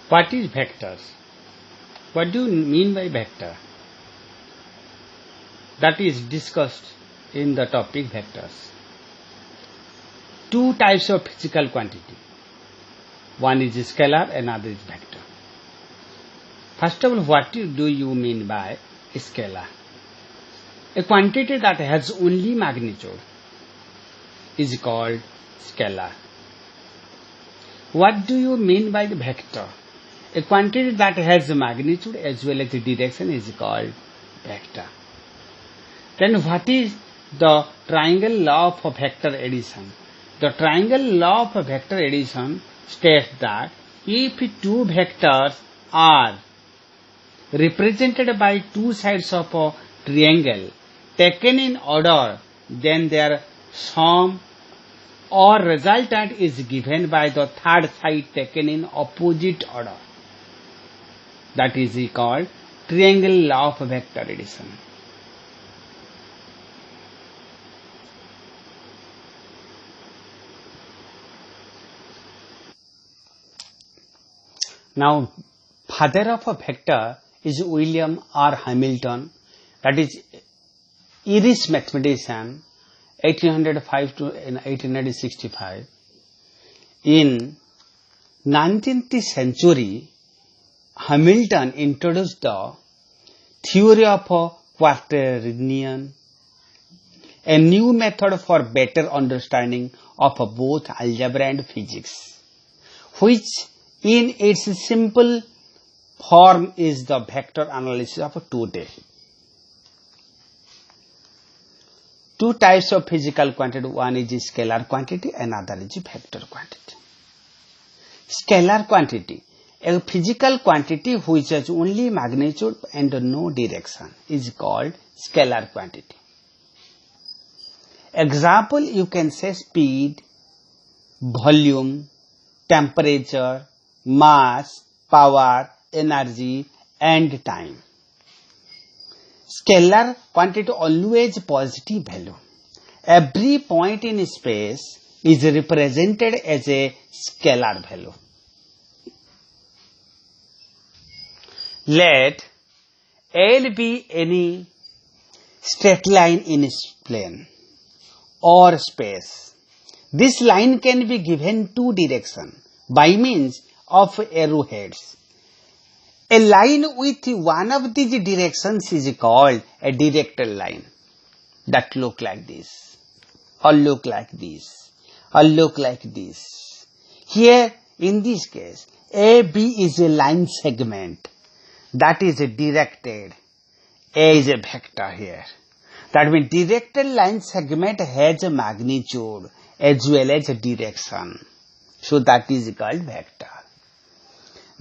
What is vectors? What do you mean by vector? That is discussed in the topic vectors. Two types of physical quantity. One is scalar, another is vector. First of all, what do you mean by scalar? A quantity that has only magnitude is called scalar. What do you mean by the vector? A quantity that has magnitude as well as the direction is called vector. Then what is the triangle law of vector addition? The triangle law of vector addition states that if two vectors are represented by two sides of a triangle taken in order, then their sum or resultant is given by the third side taken in opposite order. That is called triangle law of vector addition. Now, father of a vector is William R. Hamilton, that is Irish mathematician, 1805 to 1865. In 19th century, Hamilton introduced the theory of quaternion, a new method for better understanding of both algebra and physics, which in its simple form is the vector analysis of today. Two types of physical quantity, one is scalar quantity, another is vector quantity. Scalar quantity, a physical quantity which has only magnitude and no direction, is called scalar quantity. Example, you can say speed, volume, temperature, mass, power, energy and time. Scalar quantity always positive value. Every point in space is represented as a scalar value. Let L be any straight line in plane or space. This line can be given two directions by means of arrowheads. A line with one of these directions is called a directed line that look like this, or look like this, or look like this. Here, in this case, AB is a line segment that is directed. A is a vector here. That means directed line segment has a magnitude as well as a direction. So that is called vector.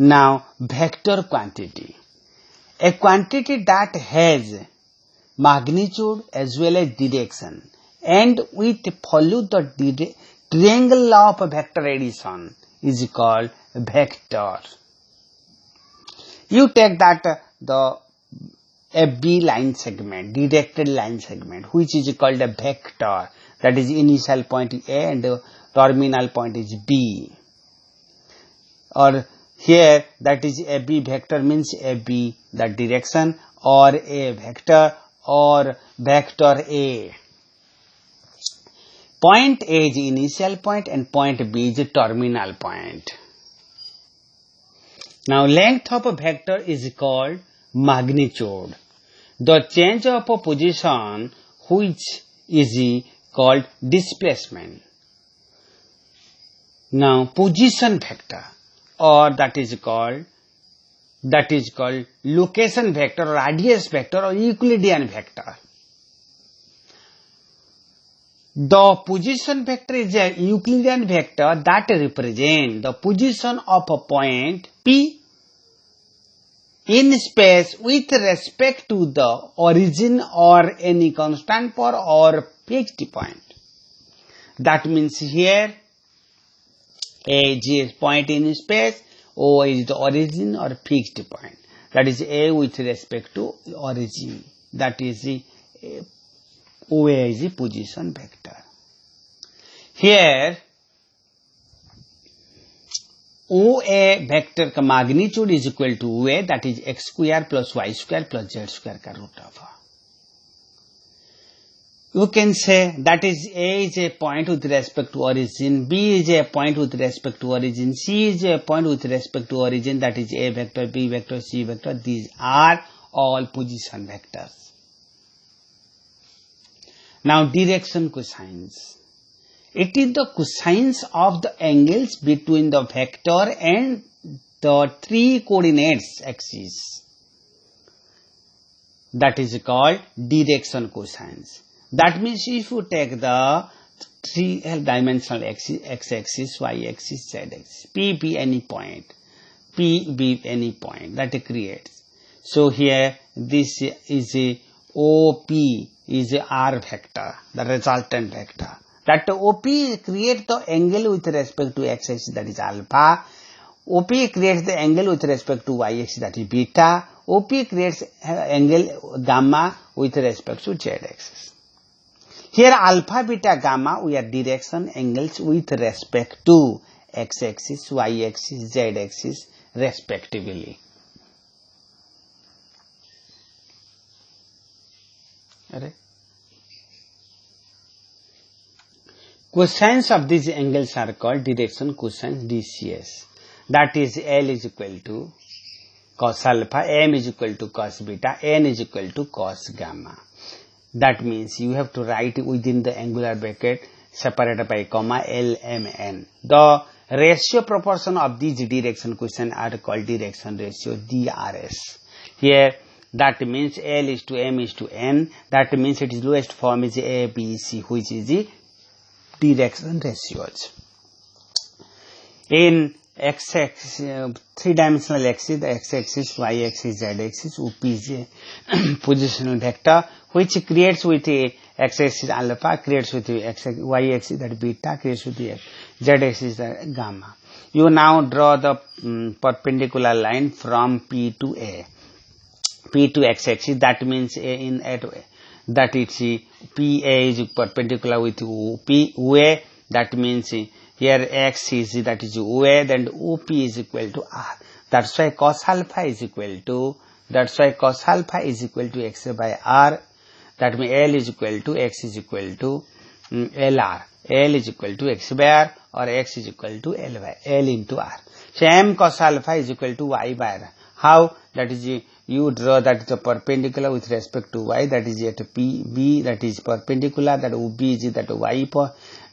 Now, vector quantity. A quantity that has magnitude as well as direction and with follow the triangle law of vector addition is called vector. You take that the FB line segment, directed line segment, which is called a vector, that is initial point A and terminal point is B. Or here that is AB vector means AB that direction, or A vector or vector A. Point A is initial point and point B is terminal point. Now length of a vector is called magnitude. The change of a position which is called displacement. Now position vector, or that is called location vector, radius vector or Euclidean vector. The position vector is a Euclidean vector that represents the position of a point P in space with respect to the origin or any constant point or fixed point. That means here A is a point in space, O is the origin or fixed point. That is A with respect to origin. That is the OA is the position vector. Here OA vector का magnitude is equal to OA, that is x square plus y square plus z square का root over. You can say that is A is a point with respect to origin, B is a point with respect to origin, C is a point with respect to origin, that is A vector, B vector, C vector. These are all position vectors. Now direction cosines. It is the cosines of the angles between the vector and the three coordinates axes. That is called direction cosines. That means if you take the three-dimensional axis, x-axis, y-axis, z-axis, P be any point, P be any point, that creates. So here this is a OP is a R vector, the resultant vector. That OP creates the angle with respect to x-axis, that is alpha. OP creates the angle with respect to y-axis, that is beta. OP creates angle gamma with respect to z-axis. Here alpha, beta, gamma, we are direction angles with respect to x-axis, y-axis, z-axis respectively. Right? Cosines of these angles are called direction cosines DCS. That is L is equal to cos alpha, M is equal to cos beta, N is equal to cos gamma. That means you have to write within the angular bracket separated by comma L, M, N. The ratio proportion of these direction cosines are called direction ratio DRS. Here that means L is to M is to N. That means its lowest form is A, B, C, which is the direction ratios. In x-axis, three-dimensional axis, the x-axis, y-axis, z-axis, OP is a positional vector which creates with a x-axis alpha, creates with the y-axis that beta, creates with the z-axis that gamma. You now draw the perpendicular line from P to A. P to x-axis, that means A in at that it's PA is perpendicular with OA, that means here x is that is OA, then OP is equal to R. That's why cos alpha is equal to x by R. That means L is equal to x is equal to LR. L is equal to x by R or x is equal to L into R. So M cos alpha is equal to y by R. How? That is you draw that the perpendicular with respect to y, that is at PB, that is perpendicular, that OB is that y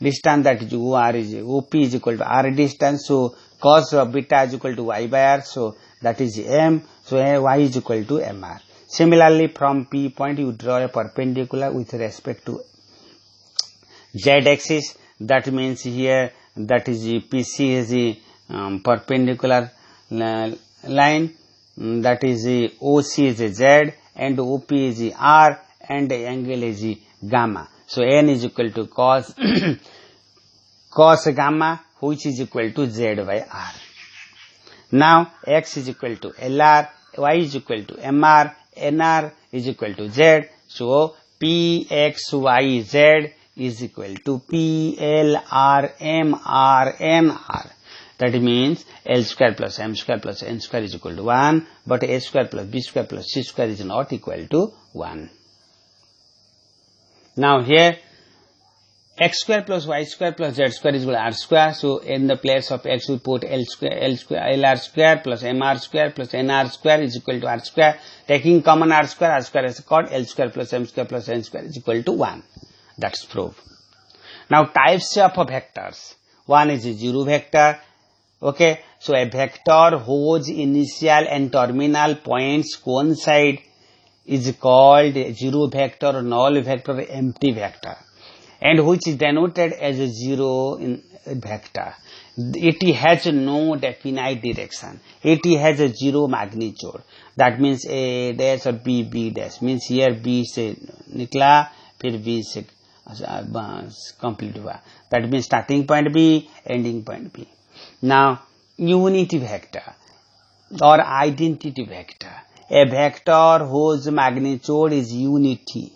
distance, that is OR is OP is equal to R distance. So cos of beta is equal to y by R. So that is M. So y is equal to MR. Similarly, from P point you draw a perpendicular with respect to z axis. That means here that is PC is the perpendicular line. That is OC is a Z and OP is a R and the angle is a gamma. So N is equal to cos gamma, which is equal to Z by R. Now X is equal to LR, Y is equal to MR, NR is equal to Z. So PXYZ is equal to PLRMRNR. That means L square plus M square plus N square is equal to 1, but A square plus B square plus C square is not equal to 1. Now here x square plus y square plus z square is equal to r square. So in the place of x we put LR square plus MR square plus NR square is equal to r square. Taking common r square is called L square plus M square plus N square is equal to 1. That's proved. Now types of vectors. One is a zero vector. Okay, so a vector whose initial and terminal points coincide is called a zero vector, null vector, empty vector, and which is denoted as a zero in vector. It has no definite direction. It has a zero magnitude. That means A dash or B dash. Means here B से निकला, फिर B से complete हुआ. That means starting point B, ending point B. Now, unity vector or identity vector. A vector whose magnitude is unity.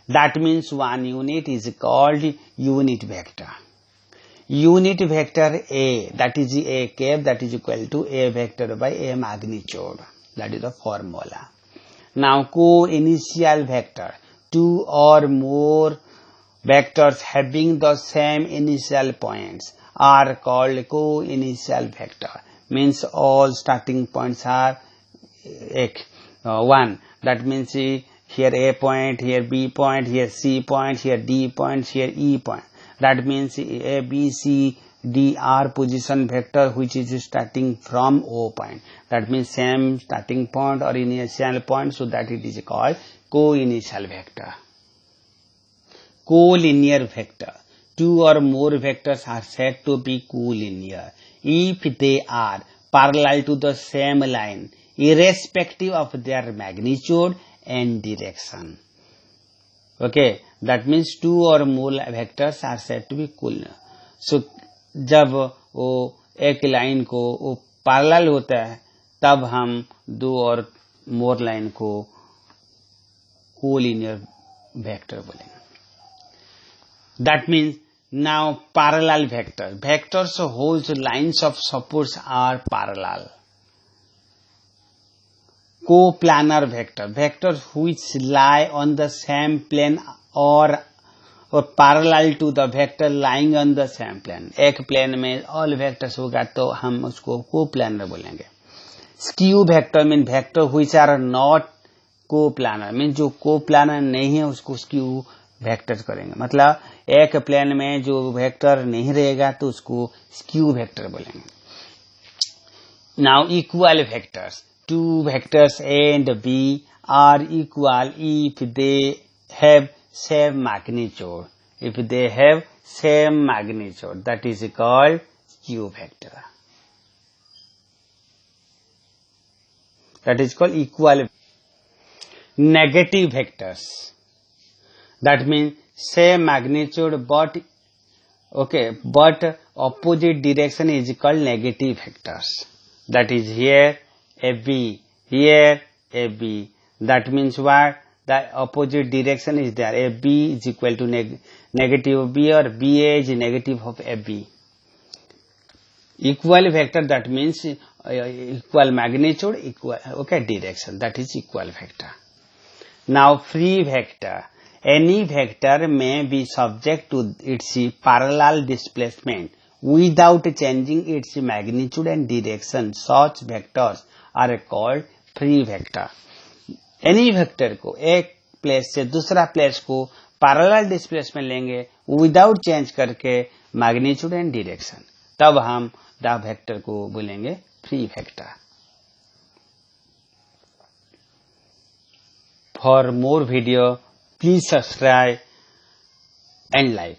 That means one unit is called unit vector. unit vector A, that is A cap, that is equal to A vector by A magnitude. That is the formula. Now co-initial vector, two or more vectors having the same initial points are called co-initial vector. Means all starting points are one. That means here A point, here B point, here C point, here D point, here E point. That means A, B, C, D are position vector which is starting from O point. That means same starting point or initial point, so that it is called co-initial vector. Collinear vector. Two or more vectors are said to be collinear if they are parallel to the same line, irrespective of their magnitude and direction. Okay, that means two or more vectors are said to be collinear. So जब वो एक line को वो parallel होता है तब हम दो और मोर लाइन को कोलिनियर वेक्टर बोलेंगे. That means now parallel vector. Vectors whose lines of supports are parallel. Coplanar vector. Vectors which lie on the same plane or parallel to the vector lying on the same plane. एक plane में all vectors होगा तो हम उसको coplanar बोलेंगे. Skew vector mean vector which are not coplanar. mean जो coplanar नहीं है उसको skew vector करेंगे. मतलब एक प्लेन में जो वेक्टर नहीं रहेगा तो उसको skew vector बोलेंगे. Now equal vectors. Two vectors A and B are equal if they have same magnitude. If they have same magnitude, that is called skew vector. That is called equal. Negative vectors. That means same magnitude but opposite direction is called negative vectors. That is here AB, here AB. That means what? The opposite direction is there. AB is equal to negative B or BA is negative of AB. Equal vector, that means equal magnitude, equal direction. That is equal vector. Now free vector. Any vector may be subject to its parallel displacement without changing its magnitude and direction. Such vectors are called free vector. Any vector को एक place से दूसरा place को parallel displacement लेंगे without change करके magnitude and direction, तब हम the vector को बोलेंगे free vector. For more video please subscribe and like.